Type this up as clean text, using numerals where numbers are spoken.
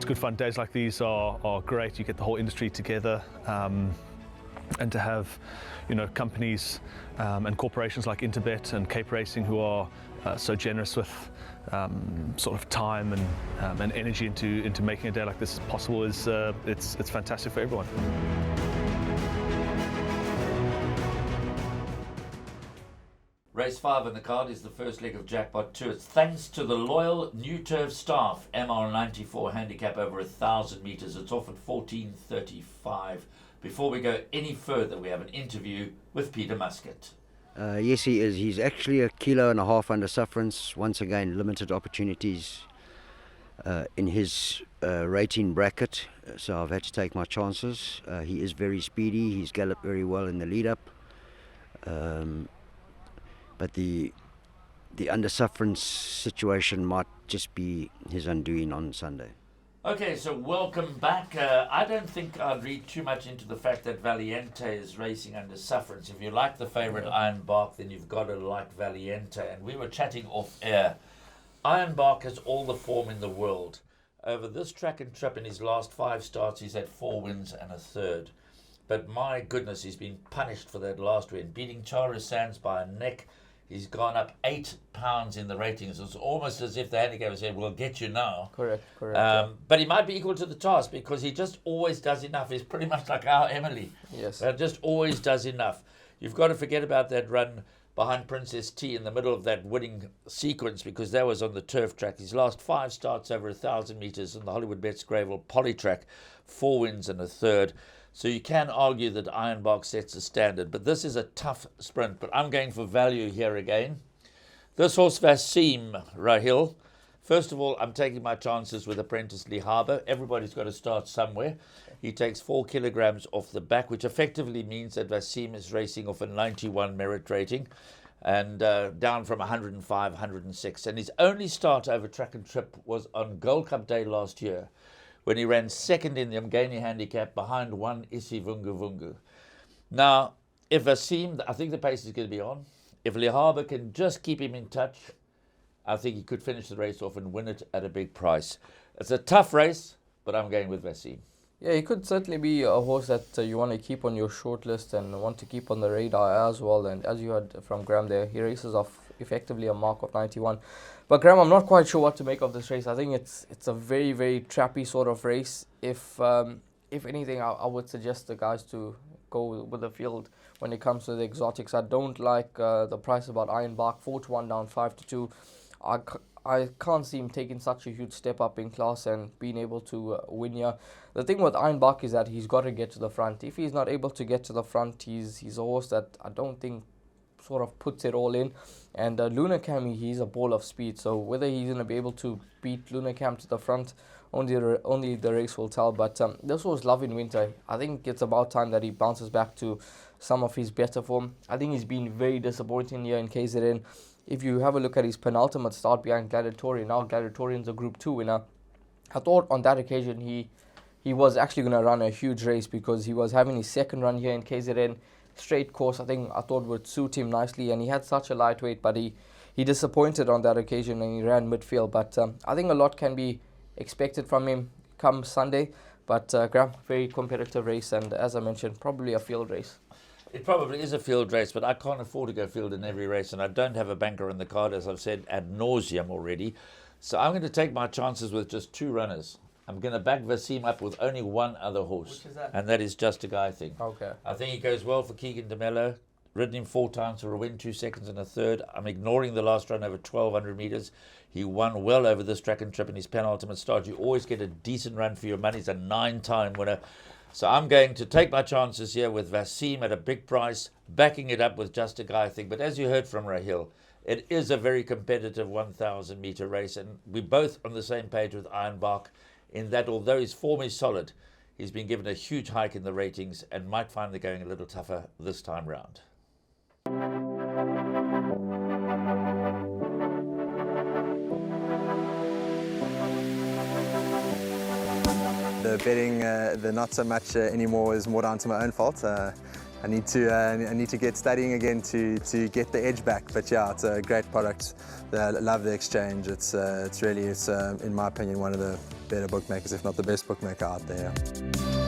it's good fun. Days like these are great. You get the whole industry together, and to have, companies and corporations like Interbet and Cape Racing who are so generous with sort of time and energy into making a day like this possible is it's fantastic for everyone. Race 5 on the card is the first leg of Jackpot 2. It's thanks to the loyal New Turf staff. MR94 handicap over 1,000 metres. It's off at 14:35. Before we go any further, we have an interview with Peter Muscat. Yes, he is. He's actually 1.5 kilos under sufferance. Once again, limited opportunities in his rating bracket. So I've had to take my chances. He is very speedy. He's galloped very well in the lead-up. But the under sufferance situation might just be his undoing on Sunday. Okay, so welcome back. I don't think I'd read too much into the fact that Valiente is racing under sufferance. If you like the favourite Iron Bark, then you've got to like Valiente. And we were chatting off air. Iron Bark has all the form in the world. Over this track and trip in his last 5 starts, he's had 4 wins and a third. But my goodness, he's been punished for that last win, beating Charles Sands by a neck. He's gone up 8 pounds in the ratings. It's almost as if the handicapper said, we'll get you now. Correct. But he might be equal to the task because he just always does enough. He's pretty much like our Emily. Yes. Just always does enough. You've got to forget about that run behind Princess T in the middle of that winning sequence because that was on the turf track. His last 5 starts over 1,000 metres on the Hollywoodbets Greyville poly track, 4 wins and a third. So you can argue that Iron Bark sets a standard, but this is a tough sprint. But I'm going for value here again. This horse, Vasim Rahil. First of all, I'm taking my chances with apprentice Lee Harbour. Everybody's got to start somewhere. He takes 4 kilograms off the back, which effectively means that Vasim is racing off a 91 merit rating and down from 105, 106. And his only start over track and trip was on Gold Cup Day last year, when he ran second in the Mgeni handicap behind one Isi Vungu Vungu. Now, if Vasim, I think the pace is going to be on. If Lee Harbour can just keep him in touch, I think he could finish the race off and win it at a big price. It's a tough race, but I'm going with Vasim. Yeah, he could certainly be a horse that you want to keep on your short list and want to keep on the radar as well. And as you heard from Graham there, he races off effectively a mark of 91. But Graham, I'm not quite sure what to make of this race. I think it's a very, very trappy sort of race. If anything, I would suggest the guys to go with the field when it comes to the exotics. I don't like the price about Iron Bark, 4-1 down 5-2. I can't see him taking such a huge step up in class and being able to win here. The thing with Iron Bark is that he's got to get to the front. If he's not able to get to the front, he's a horse that I don't think sort of puts it all in. And Luna Cam, he's a ball of speed. So whether he's going to be able to beat Luna Cam to the front, only the race will tell. But this was Love in Winter. I think it's about time that he bounces back to some of his better form. I think he's been very disappointing here in KZN. If you have a look at his penultimate start behind Gladiatorian, now Gladiatorian's a Group 2 winner. I thought on that occasion he was actually going to run a huge race because he was having his second run here in KZN. Straight course, I thought would suit him nicely, and he had such a lightweight, but he disappointed on that occasion and he ran midfield. But I think a lot can be expected from him come Sunday. But Graham, very competitive race, and as I mentioned, probably a field race. It probably is a field race, but I can't afford to go field in every race, and I don't have a banker in the card, as I've said ad nauseum already. So I'm going to take my chances with just 2 runners. I'm going to back Vasim up with only 1 other horse. Which is that? And that is Just a Guy thing. Okay. I think he goes well for Keegan DeMello. Ridden him 4 times for a win, 2 seconds and a third. I'm ignoring the last run over 1,200 metres. He won well over this track and trip in his penultimate start. You always get a decent run for your money. He's a 9-time winner. So I'm going to take my chances here with Vasim at a big price, backing it up with Just a Guy thing. But as you heard from Rahil, it is a very competitive 1,000 metre race, and we're both on the same page with Iron Bark in that although his form is solid, he's been given a huge hike in the ratings and might find the going a little tougher this time round. The betting, the not so much anymore, is more down to my own fault. I need to get studying again to get the edge back. But yeah, it's a great product. I love the exchange. It's in my opinion one of the better bookmakers, if not the best bookmaker out there.